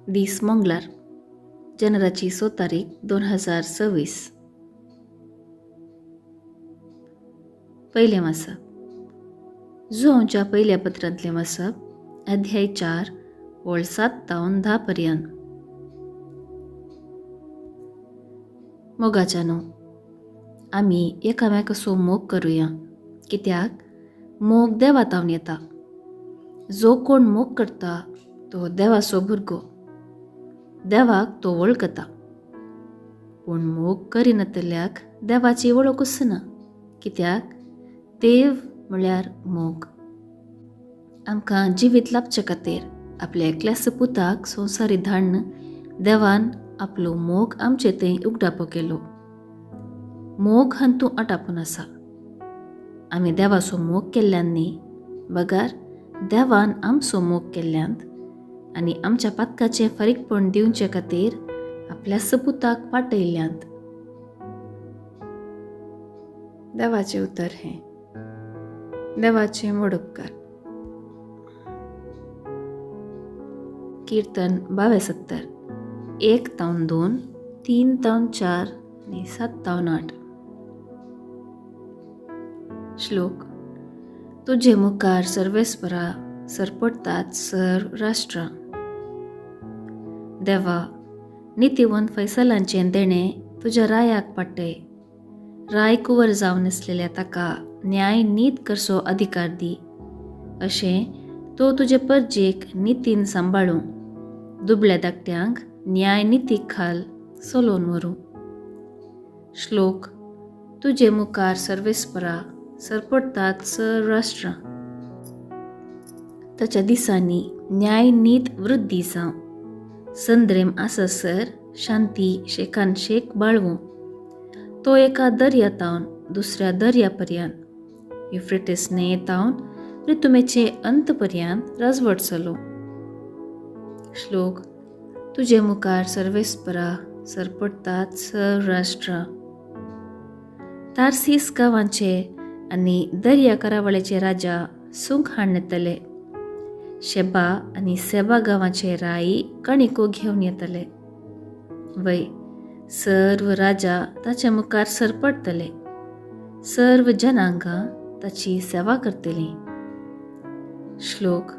दीस मंगळार, जनवराची 6 तारीख 2026. पहिले वाचप जोंच्या पहिल्या पत्रांतले वाचप अध्याय 4 ओळ 7 तावन 10 पर्यंत. मोगाच्यानो, आमी एकामेकाचो मोग करुया, कित्याक मोग देवातावन येता. जो कोण मोग करता तो देवाचो भुरगो, देवाक तो वळखता. पूण मोग करिनातल्याक देवाची वळखूच ना, कित्याक देव म्हळ्यार मोग. आमकां जिवीत लाभचे खातीर आपल्या एकल्याच पुताक संवसारी धाडन देवान आपलो मोग आमचे थंय उगडापो केलो. मोग हातूं आटापून आसा. आमी देवाचो मोग केल्ल्यान न्ही, बगार देवान आमचो मोग केल्ल्यांत आनी आमच्या पातकाचें फारीकपण दिवचे खातीर आपल्या सपुताक पाठयल्ल्यांत. देवाचें उतर हें. देवाचे व्हड उपकार. कीर्तन 72, 1 तावन 2, 3 तावन 4 आनी 7 तावन 8. श्लोक. तुझे मुखार सर्वेस्परा सरपडतात सर्व राष्ट्रां. देवा, नितीवंत फैसलांचें देणें तुज्या रायाक पाठय. राय कुंवर जावन आसलेल्या ताका न्याय नीत करचो अधिकार दी. अशें तो तुजे परजेक नितीन सांबाळूं, दुबळ्या धाकट्यांक न्याय नितीक खाल चलोवन व्हरूं. श्लोक. तुजे मुखार सर्वेस्परा सरपडतात सर्व राष्ट्रां. ताच्या दिसांनी न्याय नीत वृद्धी जावं. संद्रेम आससर शांती शेकान शेक बाळगूं. तो एका दर्यातावन दुसऱ्या दर्यापर्यंत, युफ्रेटीस न्हंयेतावन ऋतुमेचे अंतपर्यंत राजवट चलो. श्लोक. तुजे मुखार सर्वेस्परा सरपडतात सर्व राष्ट्रां. तार्सीस गांवांचे आनी दर्या करावळेचे राजा सूख हाडून येतले. शेबा आनी सेबा गांवाचे राई कणिको घेवन येतले. वय सर्व राजा ताचे मुखार सरपडतले. सर्व जनांगां ताची सेवा करतलीं. श्लोक.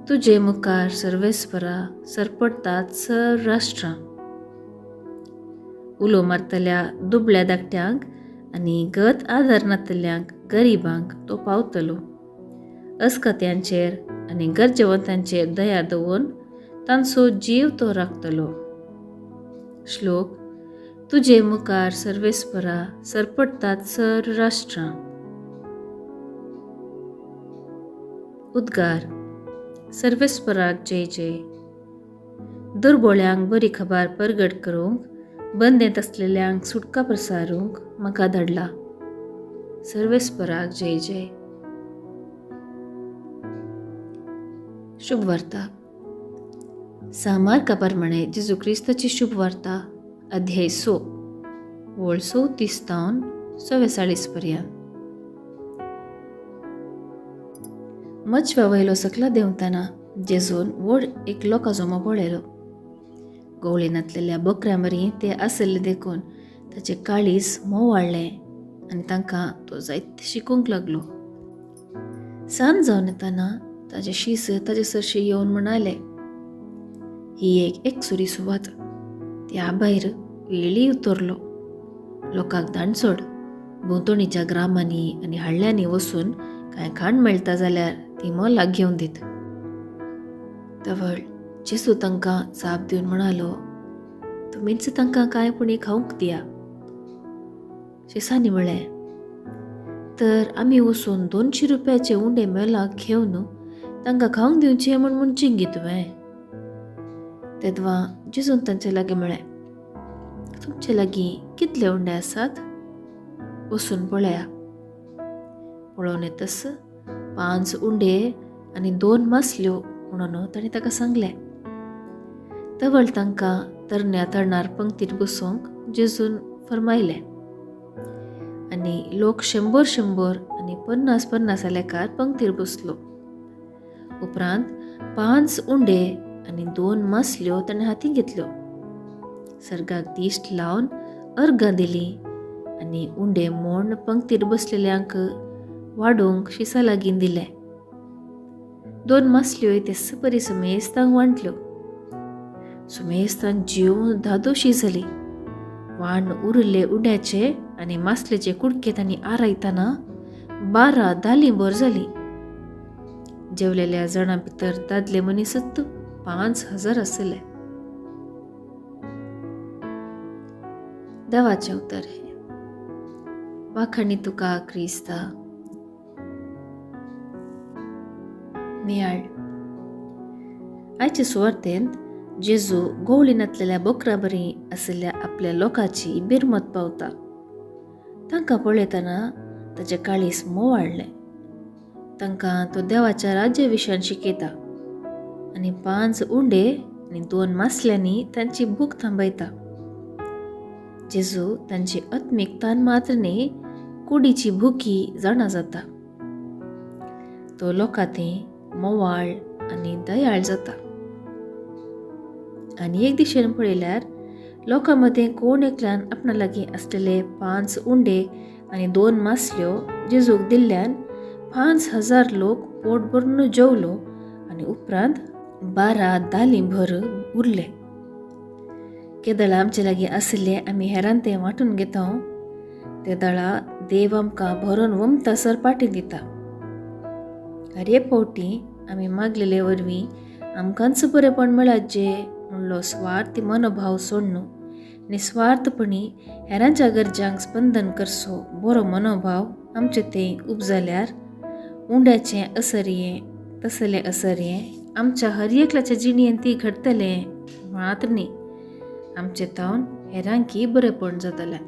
तुजे मुखार सर्वेस्परा सरपडतात सर्व राष्ट्रां. उलो मारतल्या दुबळ्या धाकट्यांक आनी गत आदार नातल्यांक गरिबांक तो पावतलो. अस्खत्यांचेर आनी गरजेवंतांचेर दया दवरून तांचो जीव तो राखतलो. श्लोक. तुजे मुखार सर्वेस्परा सरपडतात सर्व राष्ट्रां. उद्गार. सर्वेस्पराक जय जय. दुर्बळ्यांक बरी खबर परगट करूंक, बंदेंत आसलेल्यांक सुटका प्रसारूंक म्हाका धाडला. सर्वेस्पराक जय जय. शुभ वार्ता. सामार्का प्रमाणे जेजू क्रिस्ताची शुभ वार्ता अध्याय 6 ओळ 34 तावन 44 पर्यंत. मजव्या वयलो सकला देंवतना जेजून व्हड एक लोकांचो मोग पळयलो. गवळी नातलेल्या बकऱ्या मरी ते आसले देखून ताचे काळीज मोव वाडलें आनी तांकां तो जायत शिकूंक लागलो. सांज जावन येतना ताचे शीस ताचे सरशी येवन म्हणाले, ही एक एकसुरी सुवात. त्या भायर वेळी उतरलो. लोकांक धाडसोड भोंवतणीच्या ग्रामांनी आनी हळ्यांनी वचून कांय खाण मेळटा जाल्यार ती मोलाक घेवन दीत. तवळ जेजू तांकां जाप दिवन म्हणालो, तुमीच तांकां कांय पुणी खावंक दिया. शिसांनी म्हळें, तर आमी वचून 200 रुपयाचे उंडे मेलाक घेवन तांकां खावंक दिवचें म्हूण चिंगी तुवें. तेदवा जेजून तांचे लागीं म्हळें, तुमचे लागीं कितले उंडे आसात? वचून पळया. पळोवन येतस 5 उंडे आनी 2 मासल्यो म्हणून ताणें ताका सांगलें. तवळ तांकां तरण्या तरणार पंक्तीर बसूंक जेजून फरमायलें. आनी लोक 100 आनी 50 लेखार पंक्तीर बसलो. उपरांत 5 उंडे आनी 2 मसल्यो ताणें हातीन घेतल्यो. सर्गाक दिश्ट लावन अर्गां दिलीं आनी उंडे मोड पंक्तीर बसलेल्यांक वाडोवंक शिसा लागीं दिले. 2 मसल्योय ते बरी सुमेस्तांक वांटल्यो. सुमेस्तांक जीव धादोशी जाली. वाण उरिल्ले उंड्याचे आनी मासलेचे कुडके तांणी आरायतना 12 दालींभर जाली. जेवलेल्या जाणां भितर दादले मनीसच 5,000 आसले. देवाचें उतर हे. वाखाणी तुका क्रिस्ता. नियाळ. आयचे सुवातेंत जेजू गोवळीनातलेल्या बोकरा बरी आशिल्ल्या आपल्या लोकांची बिरमत पावता. तांकां पळयतना ताचें काळीस मोवाळ्ळें. तांकां तो देवाच्या राज्या विशयान शिकयता आनी 5 उंडे आनी 2 मासल्यांनी तांची भूक थांबयता. जेजू तांची आत्मीक तान मात्र न्ही, कुडीची भुकी जाणा जाता. तो लोकांनी मोवाळ आनी दयाळ जाता. आनी एक दिशेन पळयल्यार लोकां मदें कोण एकल्यान आपणा लागीं आसलेले 5 उंडे आनी 2 मासल्यो जेजूक दिल्ल्यान 5,000 लोक पोट भरून जेवलो आनी उपरांत 12 दालींभर उरले. केदळां आमचे लागीं आशिल्ले आमी हेरान तें वांटून घेता. ते दळां देव आमकां भरोन वमतासर पाटी दिता. हे फावटी आमी मागलेले वरवीं आमकांच बरेपण मेळत जे म्हणलो स्वार्थी मनोभाव सोडून निस्वार्थपणी हेरांच्या गरजांक स्पंदन करचो बरो मनोभाव आमचे थंय उपजाल्यार उंड्याचें असरयें तसलें असरयें आमच्या हर एकल्याच्या जिणेंत ती घडतलें मात्र न्ही, आमचें तावन हेरांकी बरेपण जातलें.